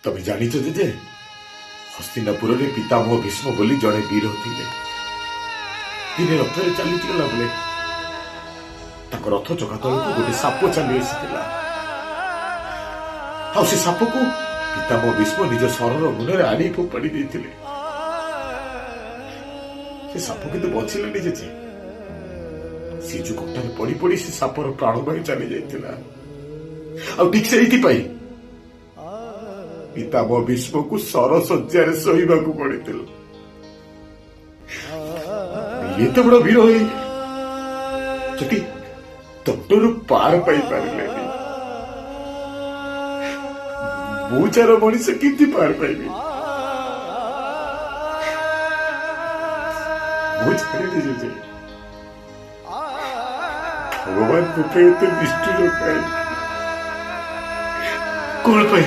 ତମେ ଜାଣିଛ ଯେ ହସ୍ତିନାପୁରରେ ପିତାମହ ଭୀଷ୍ମ ବୋଲି ଜଣେ ବୀର ଥିଲେ। ଦିନେ ରଥରେ ଚାଲିଗଲା ବେଳେ ତାଙ୍କ ରଥ ଚକା ତଳକୁ ଗୋଟେ ସାପ ଚାଲି ଆସିଥିଲା। ଆଉ ସେ ସାପକୁ ପିତାମହ ଭୀଷ୍ମ ନିଜ ଶରର ମୁନରେ ଆଣି ଫୋପାଡ଼ି ଦେଇଥିଲେ। ସେ ସାପ କିନ୍ତୁ ବଞ୍ଚିଲାନି ଯେ ସେ ଯୋଉ କଣ୍ଟାରେ ପଡି ପଡି ସେ ସାପର ପ୍ରାଣବାୟୁ ଚାଲି ଯାଇଥିଲା। ଆଉ ଠିକ ସେଇଥିପାଇଁ ପିତାମହ ଭୀଷ୍ମକୁ ସରଶଯ୍ୟାରେ ଶୋଇବାକୁ ପଡିଥିଲା। ଏତେ ବଡ ବୀର ହୋଇ ଯଦି ତଟରୁ ପାର ପାଇପାରିଲେନି, ମୁଁ ଚାର ମଣିଷ କେମିତି ପାର ପାଇବି? ମୁଁ ଜାଣିଲି ଯେ ଭଗବାନ ମୋ ପାଇଁ ଏତେ ନିଷ୍ଠୁର କାହିଁକି? କଣ ପାଇଁ